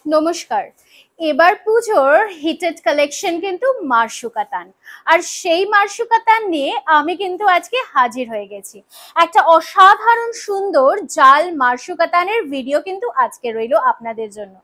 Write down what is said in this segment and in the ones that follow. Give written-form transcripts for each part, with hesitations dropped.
নমস্কার। এবার পুজোর হিটেড কালেকশন কিন্তু মারশুকাতান, আর সেই মারশুকাতান নিয়ে আমি কিন্তু আজকে হাজির হয়ে গেছি। একটা অসাধারণ সুন্দর জাল মারশুকাতানের ভিডিও কিন্তু আজকে রইলো আপনাদের জন্য।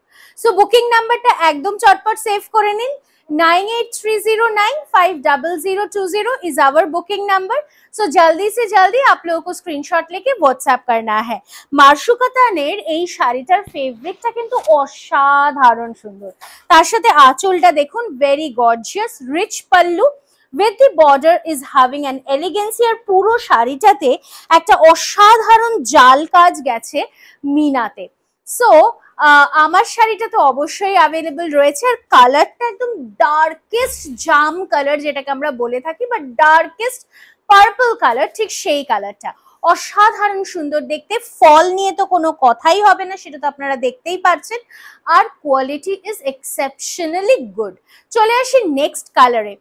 সো বুকিং নাম্বারটা একদম চটপট সেভ করে নিন। 9830950020 is our booking number. So जल्दी से जल्दी आप लोगों को स्क्रीनशॉट लेके व्हाट्सएप करना है। মারশুকাতানের এই শাড়িটার ফেব্রিকটা কিন্তু অসাধারণ সুন্দর। তার সাথে আঁচলটা দেখুন, very gorgeous, rich pallu with the border is having an elegance। আর পুরো শাড়িটাতে একটা অসাধারণ জাল কাজ গেছে মিনাতে। সো আমার শাড়িটা তো অবশ্যই অ্যাভেলেবল রয়েছে, আর কালারটা একদম ডার্কেস্ট জাম কালার যেটাকে আমরা বলে থাকি, বা ডার্কেস্ট পার্পল কালার, ঠিক সেই কালারটা অসাধারণ সুন্দর দেখতে। ফল নিয়ে তো কোনো কথাই হবে না, সেটা তো আপনারা দেখতেই পাচ্ছেন। আর কোয়ালিটি ইজ এক্সেপশনালি গুড। চলে আসি নেক্সট কালারে।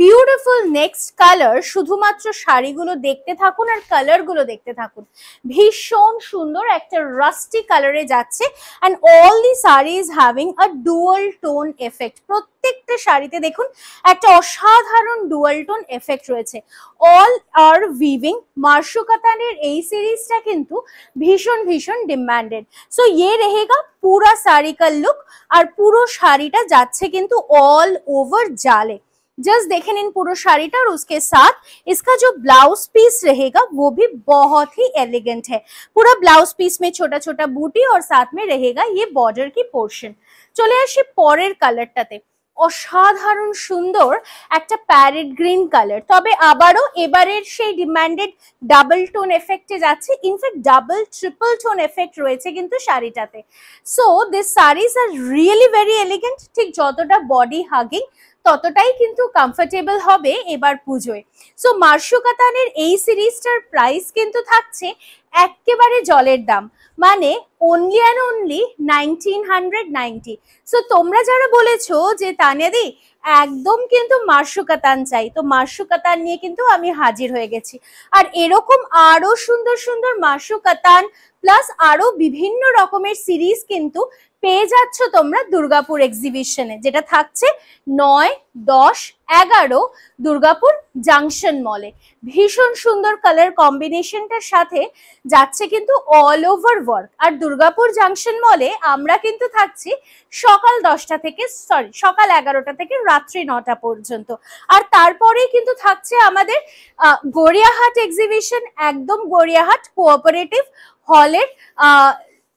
Beautiful next colour. শুধুমাত্র শাড়িগুলো দেখতে থাকুন আর কালারগুলো দেখতে থাকুন। ভীষণ সুন্দর একটা রাস্টি কালারে যাচ্ছে, and all the saris having a dual tone effect. প্রত্যেকটা শাড়িতে দেখুন একটা অসাধারণ ডুয়াল টোন এফেক্ট রয়েছে। অল আর উইভিং। মারশুকাতানের এই সিরিজটা কিন্তু ভীষণ ভীষণ ডিমান্ডেড। সো ये रहेगा पूरा साड़ी का लुक, আর পুরো শাড়িটা যাচ্ছে কিন্তু ऑल ओवर जाले। जस्ट देखें इन पूरा शाड़ीटा, और उसके साथ इसका जो ब्लाउज पीस रहेगा वो भी बहुत ही एलिगेंट है। पूरा ब्लाउज पीस में छोटा छोटा बूटी और साथ में रहेगा ये बॉर्डर की पोर्शन। चले आसि परेर कालारटाते। অসাধারণ সুন্দর একটা প্যারেট গ্রিন কালার, তবে আবারও এবারের সেই ডিমান্ডেড ডাবল টোন এফেক্টে যাচ্ছে। In fact double triple tone effect রয়েছে কিন্তু শাড়িটাতে। So this saris are really very elegant. ঠিক যতটা বডি হাগিং ততটাই কিন্তু কমফোর্টেবল হবে এবার পুজোয়। সো মারশুকাতানের এই সিরিজটার প্রাইস কিন্তু থাকছে একেবারে জলের দাম, মানে অনলি অ্যান্ড অনলি 1990। সো তোমরা যারা বলেছো যে তানিয়াদি একদম কিন্তু মারশুকাতান চাই, তো মারশুকাতান নিয়ে কিন্তু আমি হাজির হয়ে গেছি। আর এরকম আরো সুন্দর সুন্দর মারশুকাতান প্লাস আরো বিভিন্ন রকমের সিরিজ কিন্তু পেয়ে যাচ্ছ তোমরা দুর্গাপুর এক্সিবিশনে, যেটা থাকছে 9, 10, 11 দুর্গাপুর জাংশন মলে। ভীষণ সুন্দর কালার কম্বিনেশনটার সাথে যাচ্ছে কিন্তু অল ওভার ওয়ার্ক। আর দুর্গাপুর জাংশন মলে আমরা কিন্তু থাকছি সকাল 10টা থেকে সকাল 11টা থেকে রাত্রি 9টা পর্যন্ত। আর তারপরেই কিন্তু থাকছে আমাদের গড়িয়াহাট এক্সিবিশন, একদম গড়িয়াহাট কোঅপারেটিভ হলের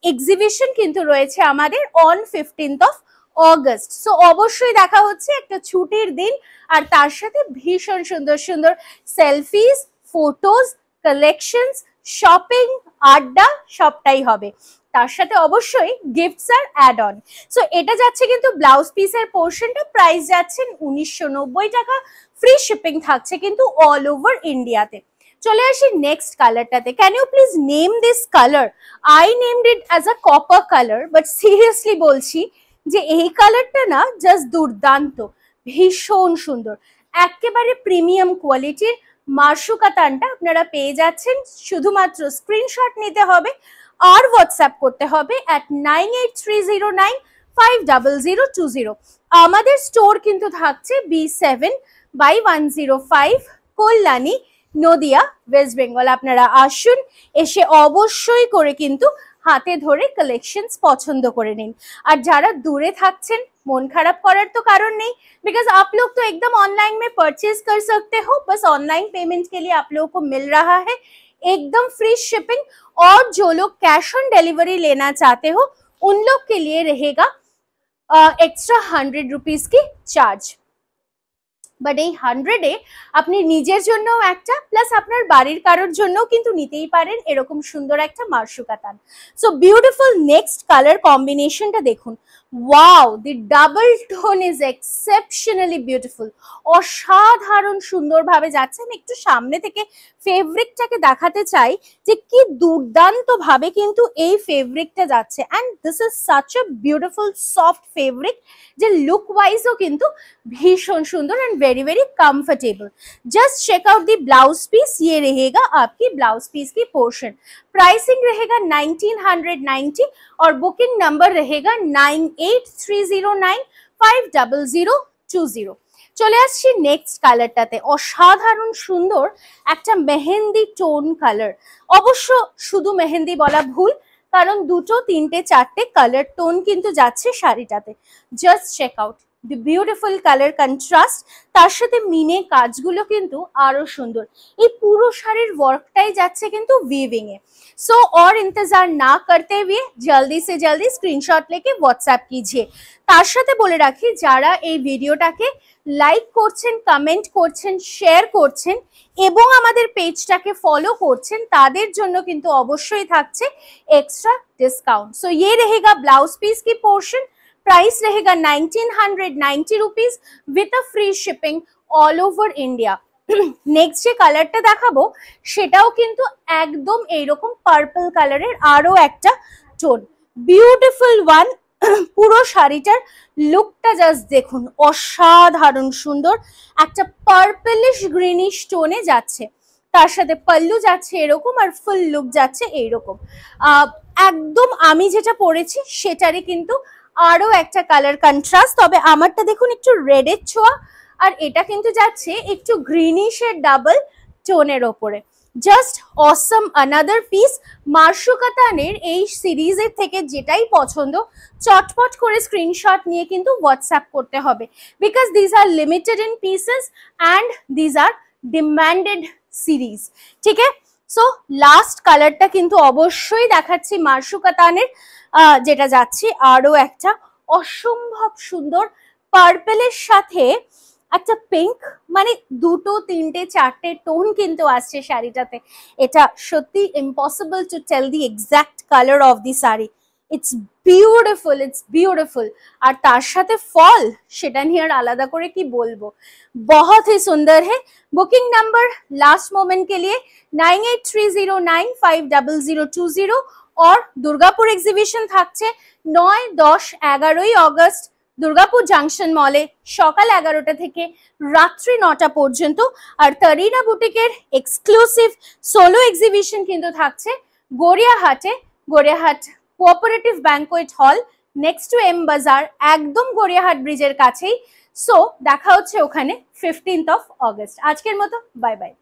এক্সিবিশন কিন্তু রয়েছে আমাদের অন 15th অগস্ট। সো অবশ্যই দেখা হচ্ছে একটা ছুটির দিন, আর তার সাথে ভীষণ সুন্দর সুন্দর সেলফিজ, ফটোজ, কালেকশনস, শপিং, আড্ডা সবটাই হবে। তার সাথে অবশ্যই গিফটস আর অ্যাড অন। সো এটা যাচ্ছে কিন্তু ব্লাউজ পিসের পোর্শনটা, প্রাইস যাচ্ছে 1990 টাকা। ফ্রি শিপিং থাকছে কিন্তু অল ওভার ইন্ডিয়াতে। চলে আসি নেক্সট কালারটাতে। Can you please name this colour? I named it as a copper colour, but seriously বলছি যে এই কালারটা না জাস্ট দুর্দান্ত, ভীষণ সুন্দর, একেবারে প্রিমিয়াম কোয়ালিটির মারশুকাতানটা আপনারা পেয়ে যাচ্ছেন। শুধুমাত্র স্ক্রিনশট নিতে হবে আর হোয়াটসঅ্যাপ করতে হবে at 9830950020। আমাদের স্টোর কিন্তু থাকছে B7/105 কল্যাণী, নদিয়া, ওয়েস্ট বেঙ্গল। আপনারা আসুন, এসে অবশ্যই করে কিন্তু হাতে ধরে কালেকশনস পছন্দ করে নিন। আর যারা দূরে থাকছেন, मन खराब करार तो कारण नहीं, बिकॉज आप लोग तो एकदम ऑनलाइन में परचेज कर सकते हो। बस ऑनलाइन पेमेंट के लिए आप लोगों को मिल रहा है एकदम फ्री शिपिंग। और जो लोग कैश ऑन डिलीवरी लेना चाहते हो उन लोग के लिए रहेगा एक्स्ट्रा 100 रुपीज की चार्ज। বাট এই 100-এ আপনি নিজের জন্য একটা প্লাস আপনার বাড়ির কারোর জন্য কিন্তু নিতেই পারেন এরকম সুন্দর একটা মারশুকাতান। সো বিউটিফুল নেক্সট কালার কম্বিনেশনটা দেখুন। Wow, the double tone is exceptionally beautiful. অসাধারণ সুন্দরভাবে যাচ্ছে। আমি একটু সামনে থেকে ফেব্রিকটাকে দেখাতে চাই যে কি দুর্দান্ত ভাবে কিন্তু এই ফেব্রিকটা যাচ্ছে, and this is such a beautiful soft fabric যে লুক ওয়াইজও কিন্তু भीषण सुंदर and very very comfortable. Just check out the blouse piece, ये रहेगा आपकी ब्लाउज पीस की पोर्शन। प्राइसिंग रहेगा 1990 और बुकिंग नंबर रहेगा 9830950020। চলে আসছি নেক্সট কালারটাতে, অসাধারণ সুন্দর একটা মেহেন্দি টোন কালার। অবশ্য শুধু মেহেন্দি বলা ভুল, কারণ দুটো তিনটে চারটে কালার টোন কিন্তু যাচ্ছে শাড়িটাতে। Just check out the beautiful colour contrast, তার সাথে মিনে কাজগুলো কিন্তু আরো সুন্দর। এই পুরো শাড়ির ওয়ার্কটাই যাচ্ছে কিন্তু উইভিং এ। सो और इंतजार ना करते हुए जल्दी से जल्दी स्क्रीनशॉट लेके व्हाट्सएप कीजिए। তার সাথে বলে রাখি, যারা এই ভিডিওটাকে লাইক করছেন, কমেন্ট করছেন, শেয়ার করছেন এবং আমাদের পেজটাকে ফলো করছেন, তাদের জন্য কিন্তু অবশ্যই থাকছে এক্সট্রা डिस्काउंट। सो ये रहेगा ब्लाउज पीस की पोर्शन। प्राइस रहेगा 1990 rupees with a free shipping all over India. Next যে কালারটা দেখাবো সেটাও কিন্তু একদম এইরকম পার্পল কালারের আরো একটা টোন, বিউটিফুল ওয়ান। পুরো শাড়িটার লুকটা জাস্ট দেখুন, অসাধারণ সুন্দর একটা পার্পলিশ গ্রিনিশ টোনে যাচ্ছে। তার সাথে পাল্লু যাচ্ছে এরকম আর ফুল লুক যাচ্ছে এইরকম। একদম আমি যেটা পরেছি সেটারই কিন্তু আরো একটা কালার কন্ট্রাস্ট, তবে আমারটা দেখুন একটু রেডের ছোঁয়া, আর এটা কিন্তু যাচ্ছে একটু গ্রিনিশের ডাবল টোনের ওপরে। Just awesome another piece. মার্শুকাতানের এই সিরিজের থেকে যেটাই পছন্দ চটপট করে স্ক্রিনশট নিয়ে কিন্তু হোয়াটসঅ্যাপ করতে হবে, because these are limited in pieces and these are demanded series. ঠিক আছে, সো লাস্ট কালারটা কিন্তু অবশ্যই দেখাচ্ছি মার্শুকাতানের, যেটা যাচ্ছে আরো একটা অসম্ভব সুন্দর পার্পেলের সাথে একটা পিঙ্ক, মানে দুটো তিনটে চারটে টোন কিন্তু আসছে শাড়িটাতে। এটা সত্যি impossible to tell the exact colour of the sari. It's beautiful, it's beautiful. আর তার সাথে ফল, সেটা নিয়ে আর আলাদা করে কি বলবো, बहुत ही सुंदर है। बुकिंग नंबर लास्ट मोमेंट के लिए 9830950020 और দুর্গাপুর এক্সিবিশন থাকছে 9, 10, 11ই অগস্ট দুর্গাপুর জাংশন মলে সকাল 11টা থেকে রাত্রি 9টা পর্যন্ত। আর তারিনা বুটিকের এক্সক্লুসিভ সোলো এক্সিবিশন কিন্তু থাকছে গড়িয়াহাটে, Gariahat cooperative banquet hall next to M Bazar, একদম গড়িয়াহাট ব্রিজের কাছেই। সো দেখা হচ্ছে ওখানে 15th অগস্ট। আজকের মতো বাই বাই।